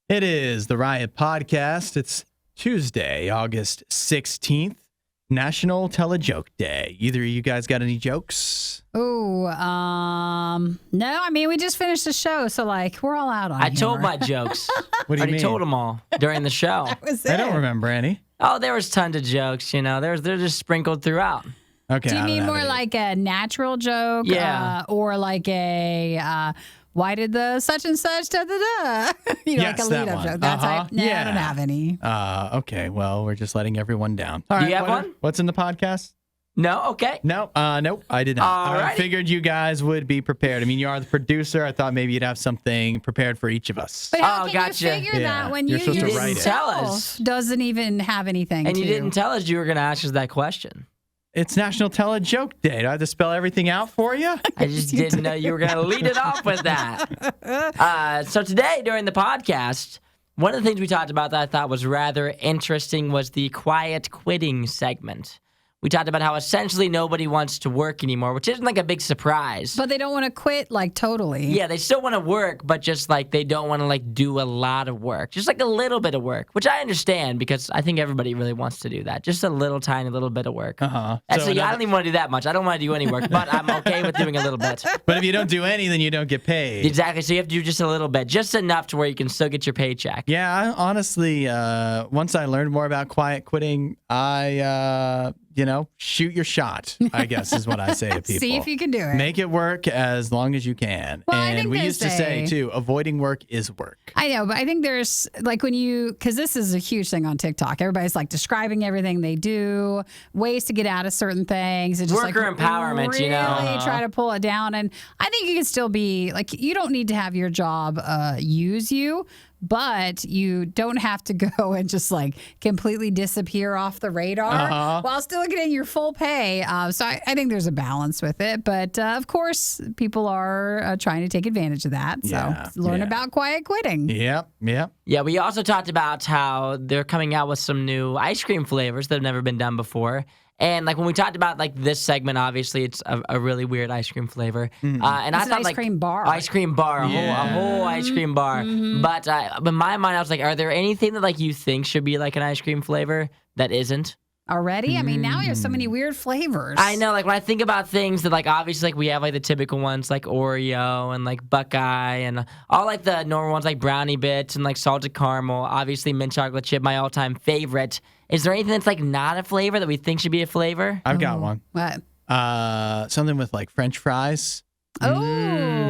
It is the Riot Podcast. It's Tuesday, August 16th, National Tell a Joke Day. Either of you guys got any jokes? No, I mean, we just finished the show, so, we're all out on I told my jokes. What do you already mean? told them all during the show. I don't remember any. Oh, there was tons of jokes, they're just sprinkled throughout. Okay. Do you mean more like a natural joke? Yeah. Or like a, why did the such and such da-da-da? Yes, like a that lead-up one. joke. That type? No, Yeah. I don't have any. Okay, well, we're just letting everyone down. All Do right, you have one? What's in the podcast? No? Okay. No, nope, I did not. I Alrighty. figured you guys would be prepared. I mean, you are the producer. I thought maybe you'd have something prepared for each of us. But how Oh, can gotcha. you figure Yeah, that when you're supposed to write it. yourself Tell us. doesn't even have anything And to you didn't tell us you were going to ask us that question. It's National Tell a Joke Day. Do I have to spell everything out for you? I just didn't know you were going to lead it off with that. So today, during the podcast, one of the things we talked about that I thought was rather interesting was the quiet quitting segment. We talked about how essentially nobody wants to work anymore, which isn't like a big surprise. But they don't want to quit, totally. Yeah, they still want to work, but just they don't want to do a lot of work. Just a little bit of work, which I understand because I think everybody really wants to do that. Just a little tiny little bit of work. Uh-huh. Actually, I don't even want to do that much. I don't want to do any work, but I'm okay with doing a little bit. But if you don't do any, then you don't get paid. Exactly. So you have to do just a little bit, just enough to where you can still get your paycheck. Yeah, honestly, once I learned more about quiet quitting, I, shoot your shot, I guess is what I say to people. See if you can do it. Make it work as long as you can. Well, I and think we there's used to say, too, avoiding work is work. I know, but I think there's because this is a huge thing on TikTok. Everybody's describing everything they do, ways to get out of certain things. It's just Worker empowerment, really try to pull it down. And I think you can still be you don't need to have your job use you. But you don't have to go and just completely disappear off the radar while still getting your full pay. So I think there's a balance with it. But of course, people are trying to take advantage of that. So learn about quiet quitting. Yep. Yeah, we also talked about how they're coming out with some new ice cream flavors that have never been done before. And when we talked about this segment, obviously it's a really weird ice cream flavor. And I thought ice cream bar. Ice cream bar, a whole ice cream bar. Mm-hmm. But in my mind, I was are there anything that you think should be an ice cream flavor that isn't? Already? I mean, now we have so many weird flavors. I know, when I think about things that, obviously, we have, the typical ones, Oreo and, Buckeye and all, the normal ones, Brownie Bits and, salted caramel. Obviously, mint chocolate chip, my all-time favorite. Is there anything that's, not a flavor that we think should be a flavor? I've got one. What? Something with, French fries. Oh.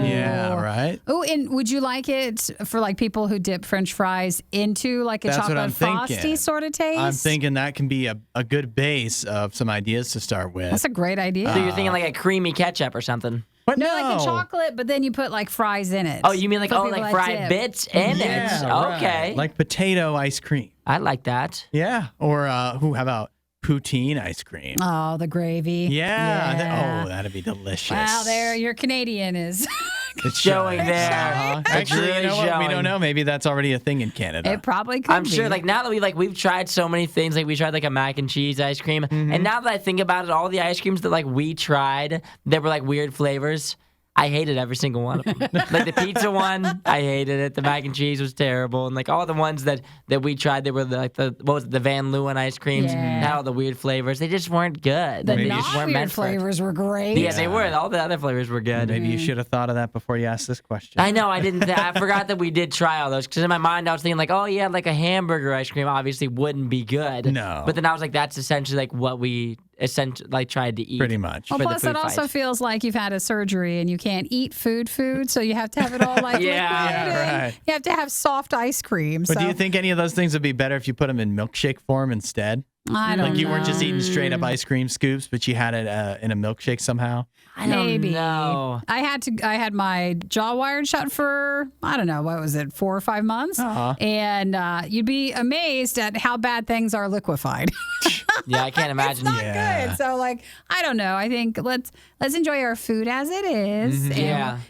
Yeah, right? Oh, and would you like it for people who dip French fries into a That's what chocolate I'm frosty thinking. sort of taste? I'm thinking that can be a good base of some ideas to start with. That's a great idea. So you're thinking a creamy ketchup or something? But no, the chocolate, but then you put fries in it. Oh, you mean For people that fried dip. bits in Yeah, it? right. Okay. Like potato ice cream. I like that. Yeah. Or how about poutine ice cream? Oh, the gravy. Yeah. That'd be delicious. Wow, there, your Canadian is. It's showing there. Actually, really you know what? We showing. don't know. Maybe that's already a thing in Canada. It probably could I'm be. sure, now that we've tried so many things, we tried a mac and cheese ice cream, and now that I think about it, all the ice creams that we tried that were weird flavors, I hated every single one of them. The pizza one, I hated it. The mac and cheese was terrible, and all the ones that we tried, they were the Van Leeuwen ice creams, Yeah. had all the weird flavors. They just weren't good. The They just weren't non-weird meant for it. flavors were great. Yeah, they were. All the other flavors were good. Maybe you should have thought of that before you asked this question. I know, I didn't. I forgot that we did try all those because in my mind I was thinking a hamburger ice cream obviously wouldn't be good. No. But then I was that's essentially what we tried to eat. Pretty much. Well, for the plus food it also fight. feels like you've had a surgery and you can't eat food, so you have to have it all liquid. Yeah, right. You have to have soft ice cream. But so do you think any of those things would be better if you put them in milkshake form instead? I don't know. You weren't just eating straight up ice cream scoops, but you had it in a milkshake somehow? I don't Maybe. know. I had my jaw wired shut for, I don't know, what was it, 4 or 5 months? And you'd be amazed at how bad things are liquefied. Yeah, I can't imagine. It's not good. So I don't know. I think let's enjoy our food as it is.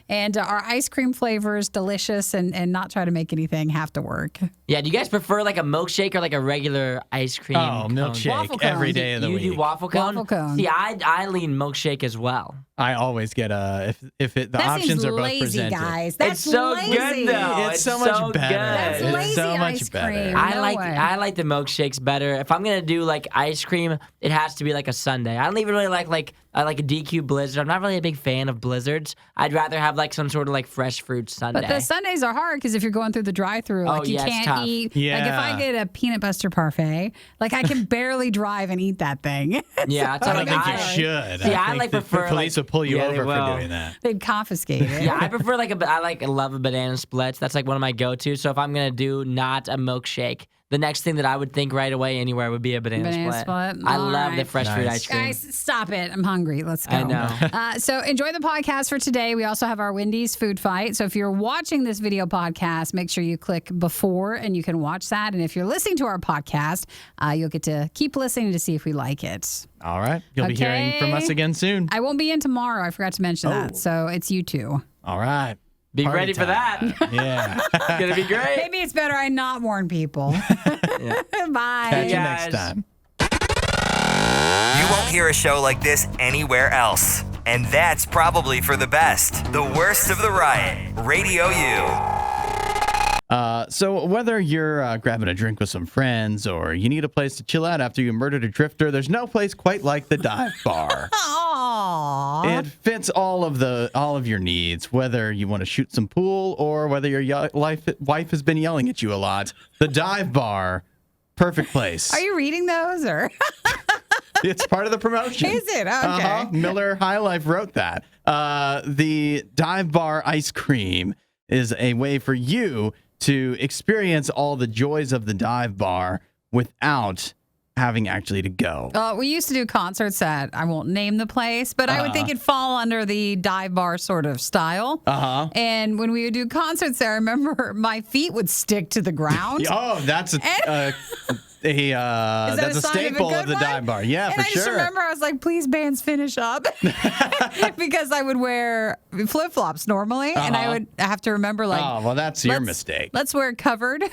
And our ice cream flavors delicious and not try to make anything have to work. Yeah, do you guys prefer a milkshake or a regular ice cream? Oh, cone? milkshake Waffle every cone. day of the You week. do waffle cone? Waffle cone. See, I lean milkshake as well. I always get the That options seems are both lazy, presented. guys. That's It's so lazy. good though. It's so much better. That's Good. lazy It's so much ice better. cream. I No like way. I like the milkshakes better. If I'm gonna do like ice cream, it has to be like a sundae. I don't even really like a DQ Blizzard. I'm not really a big fan of blizzards. I'd rather have like some sort of like fresh fruit sundae. But the Sundays are hard because if you're going through the drive-through, like you yeah, it's can't tough. eat. Like if Yeah. I get a peanut butter parfait, like I can barely drive and eat that thing. Yeah, it's I like don't think you I- should. See, I think like the prefer, police like- will pull you Yeah, they over for will. doing that. They'd confiscate it. Yeah, I prefer I love a banana split. That's like one of my go-tos. So if I'm gonna do not a milkshake, the next thing that I would think right away anywhere would be a banana split. I All love the right. fresh fruit Nice. ice cream. Guys, stop it. I'm hungry. Let's go. I know. So enjoy the podcast for today. We also have our Wendy's food fight. So if you're watching this video podcast, make sure you click before and you can watch that. And if you're listening to our podcast, you'll get to keep listening to see if we like it. All right. You'll be hearing from us Okay. again soon. I won't be in tomorrow. I forgot to mention that. So it's you two. All right. Be Party ready for time. that. Yeah. It's gonna be great. Maybe it's better I not warn people. Bye. Catch you guys. next time. You won't hear a show like this anywhere else. And that's probably for the best. The worst of the Riot. Radio U. So whether you're grabbing a drink with some friends or you need a place to chill out after you murdered a drifter, there's no place quite like the dive bar. Aww. It fits all of your needs, whether you want to shoot some pool or whether your wife has been yelling at you a lot. The dive bar, perfect place. Are you reading those or? It's part of the promotion. Is it? Okay. Miller High Life wrote that. The dive bar ice cream is a way for you to experience all the joys of the dive bar without having actually to go. We used to do concerts at, I won't name the place, but I would think it'd fall under the dive bar sort of style. Uh-huh. And when we would do concerts there, I remember my feet would stick to the ground. Oh, that's a that that's a a sign of a staple of good the one? dive bar. Yeah, And for I just sure. remember I was like, please, bands, finish up. Because I would wear flip-flops normally. And I would have to remember, like, Oh, well, that's your let's- mistake. Let's wear covered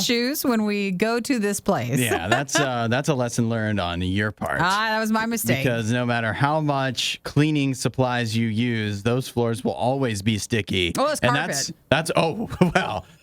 shoes when we go to this place. Yeah, that's a lesson learned on your part. That was my mistake. Because no matter how much cleaning supplies you use, those floors will always be sticky. Oh, it's and carpet.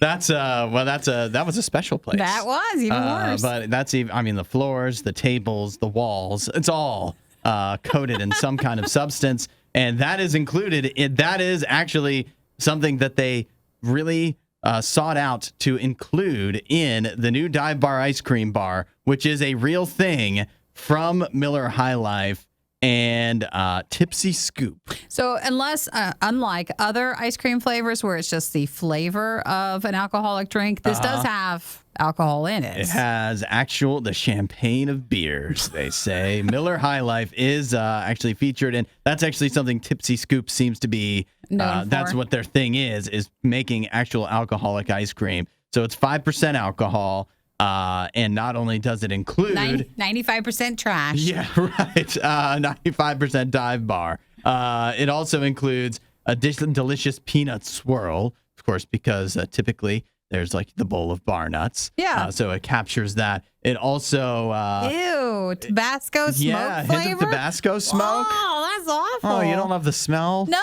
that was a special place. That was even worse. But that's even, I mean, the floors, the tables, the walls, it's all coated in some kind of substance, and that is included. That is actually something that they really sought out to include in the new dive bar ice cream bar, which is a real thing from Miller High Life and Tipsy Scoop. So unlike other ice cream flavors where it's just the flavor of an alcoholic drink, this does have alcohol in it. It has the champagne of beers, they say. Miller High Life is actually featured, and that's actually something Tipsy Scoop seems to be. Known That's for. what their thing is making actual alcoholic ice cream. So it's 5% alcohol, and not only does it include 95% trash. Yeah, right. 95% dive bar. It also includes a delicious peanut swirl, of course, because typically there's like the bowl of bar nuts. Yeah. So it captures that. It also, Ew, Tabasco smoke yeah, hint flavor. of Tabasco smoke. Oh, that's awful. Oh, you don't love the smell? No.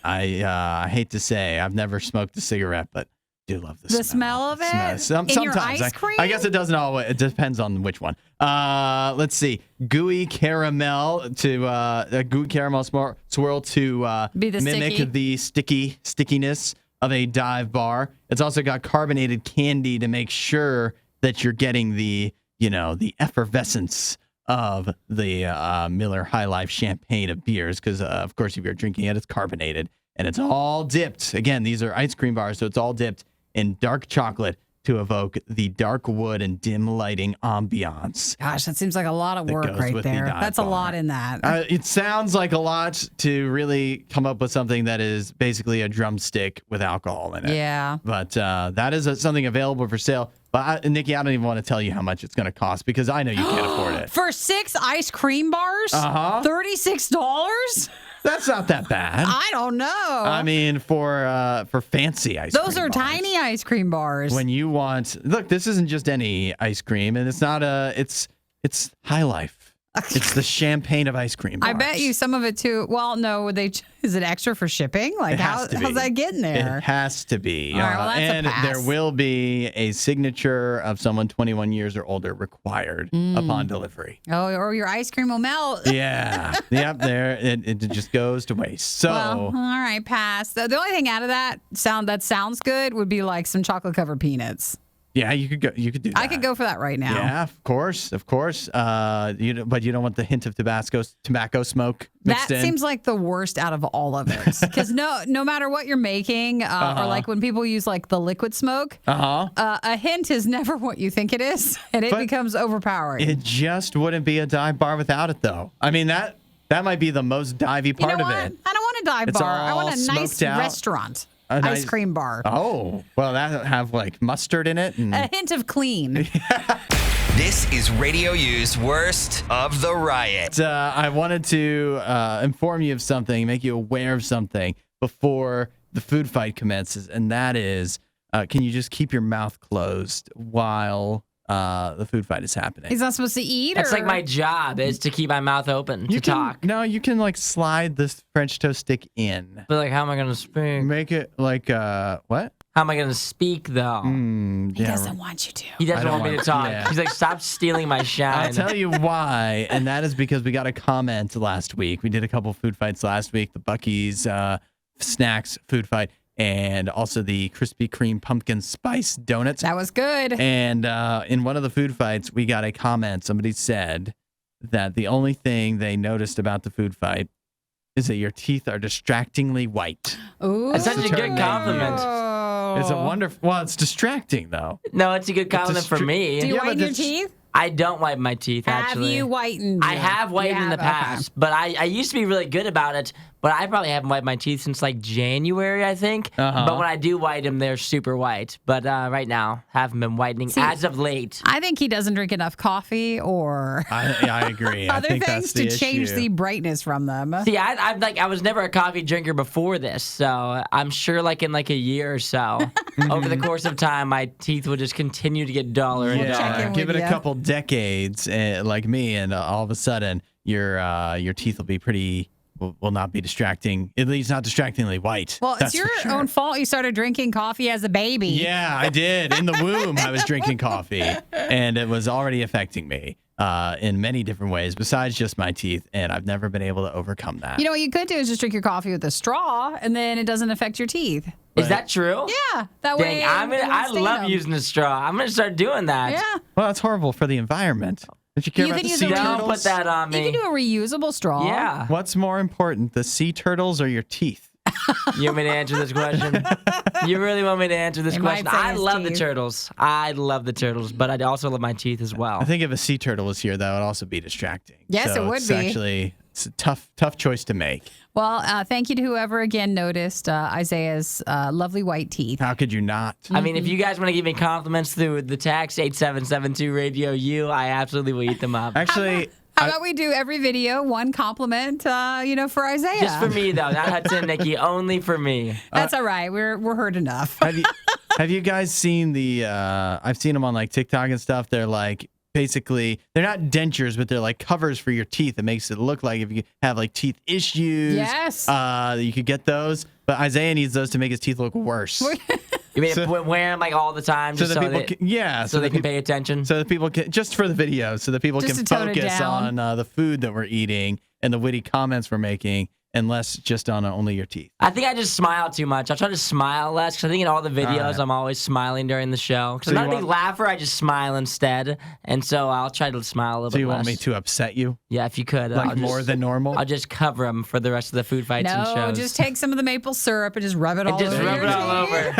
I hate to say, I've never smoked a cigarette, but do love the smell of it? In your Sometimes. ice cream? I guess it doesn't always. It depends on which one. Let's see. Gooey caramel gooey caramel swirl to Be the mimic sticky. the stickiness of a dive bar. It's also got carbonated candy to make sure that you're getting the effervescence of the Miller High Life champagne of beers, because of course if you're drinking it, it's carbonated, and it's all dipped. Again, these are ice cream bars, so it's all dipped in dark chocolate to evoke the dark wood and dim lighting ambiance. Gosh, that seems like a lot of work goes right with the there. dive That's a bar. lot in that. It sounds like a lot to really come up with something that is basically a drumstick with alcohol in it. Yeah. But that is something available for sale. But Nikki, I don't even want to tell you how much it's going to cost, because I know you can't afford it. For 6 ice cream bars? $36? That's not that bad. I don't know. I mean, for fancy ice cream Those are bars. tiny ice cream bars. When you want, look, this isn't just any ice cream, and it's not it's High Life. It's the champagne of ice cream bars. I bet you some of it too. Well, no, is it extra for shipping? Like, It has to be. how's that getting there? It has to be. All right, well, that's a and pass. there will be a signature of someone 21 years or older required upon delivery. Oh, or your ice cream will melt. Yeah. Yep. There. It just goes to waste. So. Well, all right, pass. The only thing out of that sounds good would be like some chocolate covered peanuts. Yeah, you could go. You could do that. I could go for that right now. Yeah, of course. But you don't want the hint of tobacco smoke mixed That in. seems like the worst out of all of it. Because no matter what you're making, or like when people use like the liquid smoke, a hint is never what you think it is, and it But becomes overpowering. It just wouldn't be a dive bar without it, though. I mean that might be the most divey part you know of what? it. I don't want a dive It's bar. I want all a nice smoked out. restaurant. A Ice nice- cream bar. Oh, well, that have like mustard in it. And A hint of clean. This is Radio U's Worst of the Riot. I wanted to inform you of something, make you aware of something before the food fight commences, and that is, can you just keep your mouth closed while the food fight is happening? He's not supposed to eat? That's or? like my job is to keep my mouth open to talk. No, you can like slide this French toast stick in. But like, how am I gonna speak? Make it like what? How am I gonna speak though? He doesn't want you to. He doesn't I don't want me to want- talk. yeah. He's like, stop stealing my shine. I'll tell you why, and that is because we got a comment last week. We did a couple food fights last week. The Buc-ee's snacks food fight, and also the Krispy Kreme pumpkin spice donuts. That was good. And in one of the food fights, we got a comment. Somebody said that the only thing they noticed about the food fight is that your teeth are distractingly white. Ooh. That's such a good compliment. It's a wonderful. Well, it's distracting though. No, it's a good compliment for me. Do you Yeah, but whiten your this- teeth? I don't wipe my teeth, actually. Have you whitened? I have whitened in the Okay. past, but I used to be really good about it. But I probably haven't wiped my teeth since like January, I think. But when I do white them, they're super white. But right now, haven't been whitening as of late. I think he doesn't drink enough coffee or I agree. I other think things that's the to change issue. the brightness from them. See, I was never a coffee drinker before this, so I'm sure like in like a year or so, over the course of time, my teeth will just continue to get duller and check duller. in Give it with a ya. couple decades, like me, and all of a sudden your teeth will be pretty. Will not be distracting. At least not distractingly white. Well, That's it's your for sure. own fault you started drinking coffee as a baby. Yeah, I did. In the womb, I was drinking coffee, and it was already affecting me in many different ways besides just my teeth, and I've never been able to overcome that. You know what you could do is just drink your coffee with a straw, and then it doesn't affect your teeth. Is that true? Yeah, that way. Dang, I love using a straw. I'm gonna start doing that. Yeah, Well, that's horrible for the environment. Don't you care You about can the use sea a Don't turtles? put that on you me. can do a reusable straw. Yeah. What's more important, the sea turtles or your teeth? You want me to answer this question? You really want me to answer this He might question? say I his love the teeth. turtles. I love the turtles, but I also love my teeth as well. I think if a sea turtle was here, that would also be distracting. Yes, So it would it's be. Actually, it's a tough choice to make. Well, thank you to whoever again noticed Isaiah's lovely white teeth. How could you not? I mean, if you guys want to give me compliments through the text 8772 Radio U, I absolutely will eat them up. Actually, How about we do every video one compliment, for Isaiah? Just for me though, not Hudson and Nikki, only for me. That's all right. We're heard enough. have you guys seen the? I've seen them on like TikTok and stuff. They're like basically they're not dentures, but they're like covers for your teeth. It makes it look like if you have like teeth issues, Yes. you could get those. But Isaiah needs those to make his teeth look worse. You mean So- wear them like all the time, So just that so, people that, can, yeah, so they can that pay attention? so that people can just for the video, so that people Just can to tone it focus down. on the food that we're eating and the witty comments we're making, and less just on only your teeth. I think I just smile too much. I try to smile less because I think in all the videos I'm always smiling during the show. Because So I'm you not a big laugher, I just smile instead. And so I'll try to smile a little So bit you less. want me to upset you Yeah, if you could. like I'll more just, than normal? I'll just cover them for the rest of the food fights and No, shows. just take some of the maple syrup and just rub it all just over rub your it all teeth. over.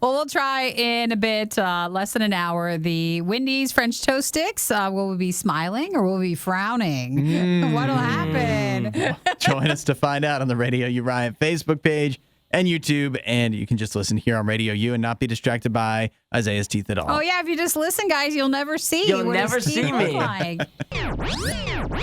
Well, we'll try in a bit, less than an hour, the Wendy's French toast sticks. Will we be smiling or will we be frowning? What'll happen? Join us to find out on the Radio U Riot Facebook page and YouTube, and you can just listen here on Radio U and not be distracted by Isaiah's teeth at all. Oh, yeah, if you just listen, guys, you'll never see You'll what his never teeth see look me. like.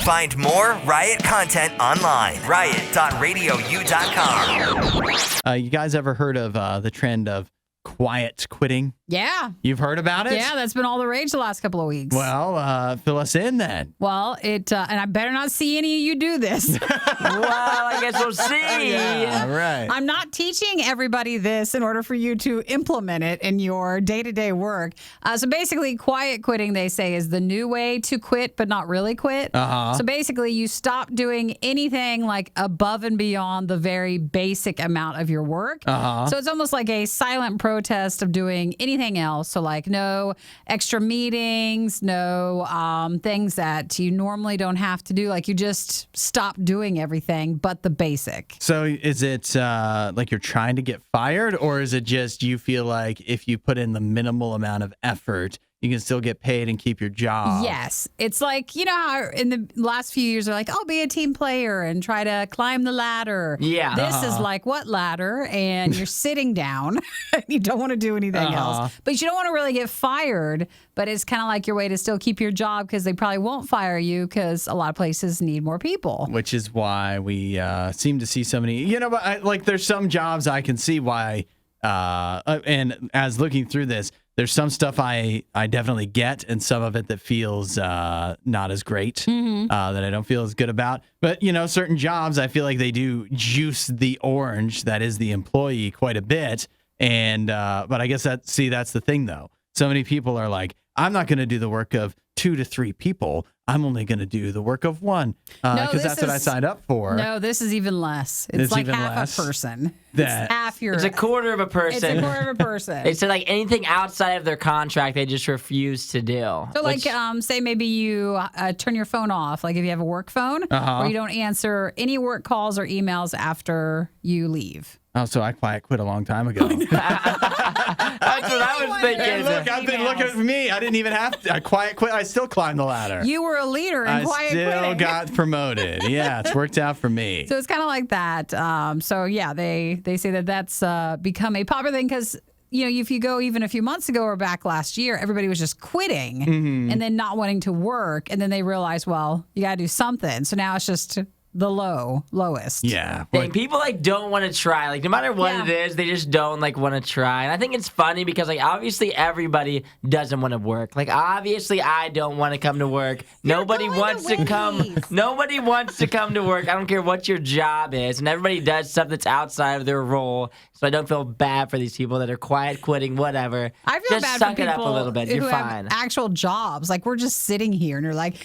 Find more Riot content online. Riot.radiou.com. You guys ever heard of the trend of quiet quitting? Yeah. You've heard about it? Yeah, that's been all the rage the last couple of weeks. Well, fill us in then. Well, and I better not see any of you do this. Well, I guess we'll see. All right. I'm not teaching everybody this in order for you to implement it in your day-to-day work. So basically, quiet quitting, they say, is the new way to quit, but not really quit. So basically, you stop doing anything like above and beyond the very basic amount of your work. So it's almost like a silent protest of doing anything else. So like no extra meetings, no things that you normally don't have to do. Like you just stop doing everything but the basic. So is it like you're trying to get fired, or is it just you feel like if you put in the minimal amount of effort, you can still get paid and keep your job? Yes. It's like, you know how in the last few years they're like, oh, be a team player and try to climb the ladder. Yeah. This is like what ladder? And you're sitting down and you don't want to do anything else. But you don't want to really get fired. But it's kind of like your way to still keep your job because they probably won't fire you because a lot of places need more people. Which is why we seem to see so many, but like there's some jobs I can see why, and as looking through this, there's some stuff I definitely get, and some of it that feels not as great, that I don't feel as good about. But, certain jobs, I feel like they do juice the orange that is the employee quite a bit. And but I guess that's the thing, though. So many people are like, I'm not going to do the work of 2 to 3 people. I'm only going to do the work of one because that's what I signed up for. No, this is even less. It's like even half less. a person. That- It's half your. It's a quarter of a person. It's a quarter of a person. They said like anything outside of their contract, they just refuse to do. So, like, say maybe you turn your phone off, like if you have a work phone, or you don't answer any work calls or emails after you leave. Oh, so I quiet quit a long time ago. That's what I was thinking. Hey, look at me. I didn't even have to. I quiet quit. I still climbed the ladder. You were a leader in quiet I still quitting. got promoted. Yeah, it's worked out for me. So it's kind of like that. So yeah, they say that that's become a popular thing because if you go even a few months ago or back last year, everybody was just quitting and then not wanting to work, and then they realized, well, you got to do something. So now it's just the lowest. Yeah. Dang, people don't want to try. Like no matter what it is, they just don't want to try. And I think it's funny because obviously everybody doesn't want to work. Like obviously I don't want to come to work. Nobody wants to come. Nobody wants to come to work. I don't care what your job is, and everybody does stuff that's outside of their role. So I don't feel bad for these people that are quiet quitting, whatever. I feel just bad suck for it people up a little bit. You're who fine. have actual jobs. Like we're just sitting here and you're like,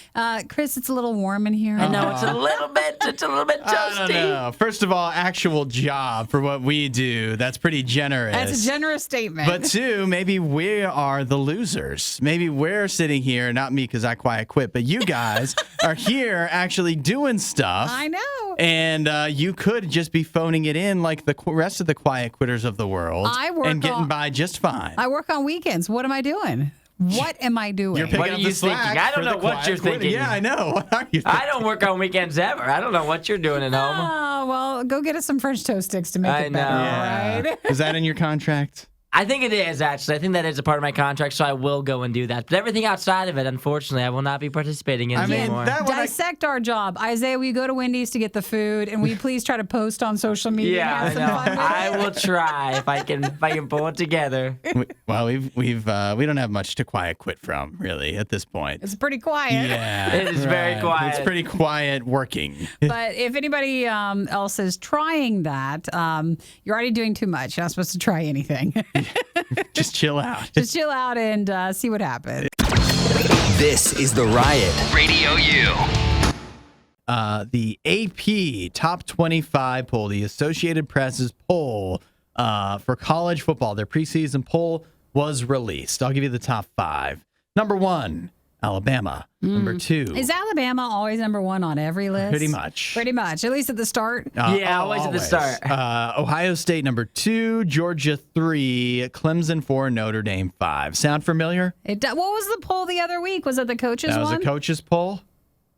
Chris, it's a little warm in here. I know it's a little bit toasty. I don't know. First of all, actual job for what we do, that's pretty generous. That's a generous statement. But 2, maybe we are the losers. Maybe we're sitting here, not me because I quiet quit, but you guys are here actually doing stuff. I know. And you could just be phoning it in like the rest of the quiet quitters of the world and getting by just fine. I work on weekends. What am I doing? What am I doing? You're picking What are up you the slack thinking? I don't for the know what quiet you're quitting. thinking. Yeah, I know. What are you thinking? I don't work on weekends ever. I don't know what you're doing at home. Oh, well, go get us some French toast sticks to make I it better, know. all right? Is that in your contract? I think it is, actually. I think that is a part of my contract, so I will go and do that. But everything outside of it, unfortunately, I will not be participating in anymore. Dissect our job. Isaiah, will you go to Wendy's to get the food? And will you please try to post on social media and have some fun with it? I will try if I can pull it together. We don't have much to quiet quit from, really, at this point. It's pretty quiet. Yeah, It is very quiet. It's pretty quiet working. But if anybody else is trying that, you're already doing too much. You're not supposed to try anything. Just chill out. Just chill out and see what happens. This is the Riot. Radio U. The AP Top 25 poll, the Associated Press's poll for college football, their preseason poll was released. I'll give you the top 5. Number 1, Alabama. Number 2. Is Alabama always number 1 on every list? Pretty much. Pretty much, at least at the start. Always at the start. Ohio State, number 2. Georgia, 3. Clemson, 4. Notre Dame, 5. Sound familiar? What was the poll the other week? Was it the coaches That was one? a coach's poll.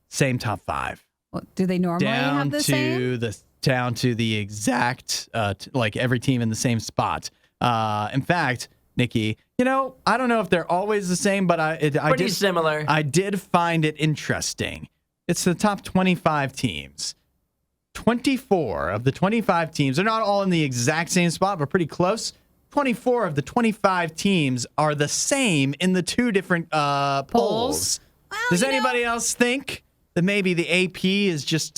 Same top 5. Well, do they normally have the same? Down to the exact, like every team in the same spot. In fact, Nikki, I don't know if they're always the same, but I Pretty similar. I did find it interesting. It's the top 25 teams. 24 of the 25 teams, they're not all in the exact same spot, but pretty close. 24 of the 25 teams are the same in the two different polls. Well, Does anybody else think that maybe the AP is just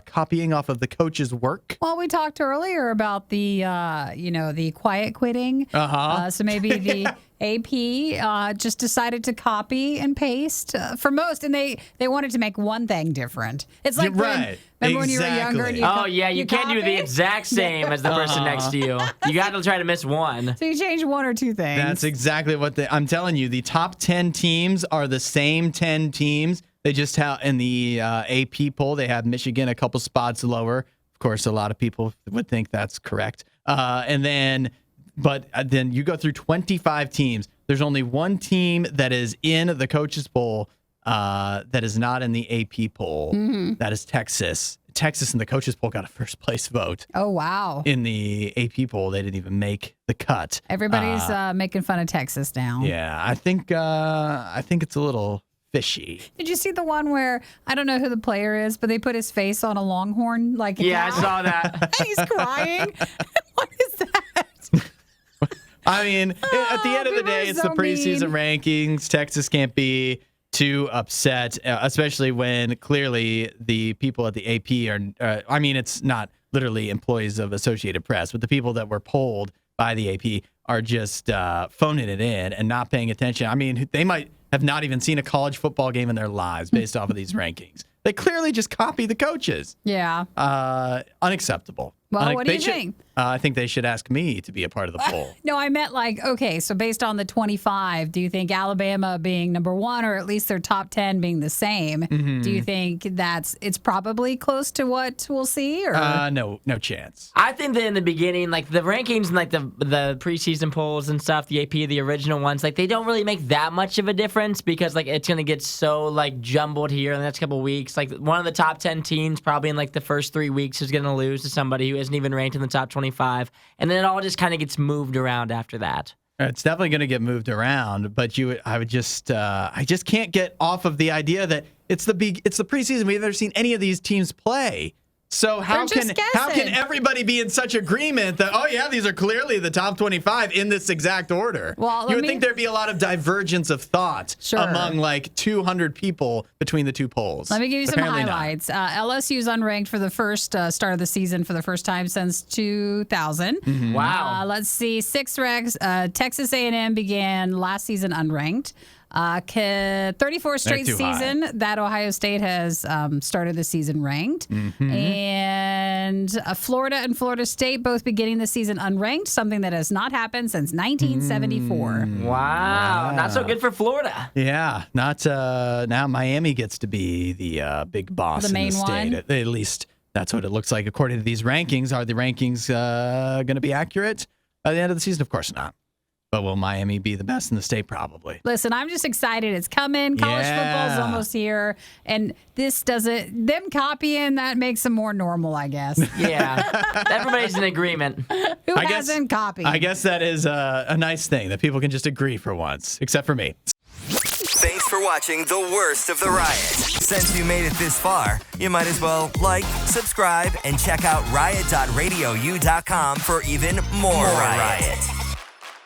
copying off of the coach's work? Well, we talked earlier about the, the quiet quitting. So maybe the AP just decided to copy and paste for most, and they wanted to make one thing different. It's like remember when you were younger and you can't do the exact same as the person next to you. You got to try to miss one. So you change one or two things. That's exactly what I'm telling you. The top 10 teams are the same 10 teams. They just have in the AP poll, they have Michigan a couple spots lower. Of course, a lot of people would think that's correct. But then you go through 25 teams. There's only one team that is in the coaches poll that is not in the AP poll. Mm-hmm. That is Texas. Texas in the coaches poll got a first place vote. Oh, wow. In the AP poll, they didn't even make the cut. Everybody's making fun of Texas now. Yeah, I think it's a little fishy. Did you see the one where, I don't know who the player is, but they put his face on a longhorn? Like I saw that. And he's crying. What is that? I mean, at the end of the day, it's the preseason rankings. Texas can't be too upset, especially when clearly the people at the AP are, it's not literally employees of Associated Press, but the people that were polled by the AP are just phoning it in and not paying attention. I mean, they might have not even seen a college football game in their lives based off of these rankings. They clearly just copy the coaches. Yeah. Unacceptable. Well, what do you think? I think they should ask me to be a part of the poll. No, I meant so based on the 25, do you think Alabama being number one, or at least their top 10 being the same, do you think it's probably close to what we'll see? Or no chance. I think that in the beginning, like the rankings and like the preseason polls and stuff, the AP, the original ones, like they don't really make that much of a difference because like it's gonna get so like jumbled here in the next couple of weeks. Like one of the top 10 teams probably in like the first 3 weeks is gonna lose to somebody who isn't even ranked in the top 25, and then it all just kind of gets moved around after that. It's definitely going to get moved around, but I just can't get off of the idea that it's the preseason. We've never seen any of these teams play. So how can everybody be in such agreement that these are clearly the top 25 in this exact order? Well, you would think there'd be a lot of divergence of thought among like 200 people between the two polls. Let me give you some highlights. LSU's unranked for the first start of the season for the first time since 2000. Mm-hmm. Wow. Let's see. 6 ranks. Texas A&M began last season unranked. 34th straight season that Ohio State has started the season ranked. Mm-hmm. And Florida and Florida State both beginning the season unranked, something that has not happened since 1974. Wow. Not so good for Florida. Yeah. Not now Miami gets to be the big boss in the state. At least that's what it looks like according to these rankings. Are the rankings going to be accurate by the end of the season? Of course not. But will Miami be the best in the state? Probably. Listen, I'm just excited. It's coming. College football's almost here. And them copying, that makes them more normal, I guess. Yeah. Everybody's in agreement. Who hasn't copied? I guess that is a nice thing, that people can just agree for once, except for me. Thanks for watching the worst of the Riot. Since you made it this far, you might as well like, subscribe, and check out riot.radiou.com for even more Riot.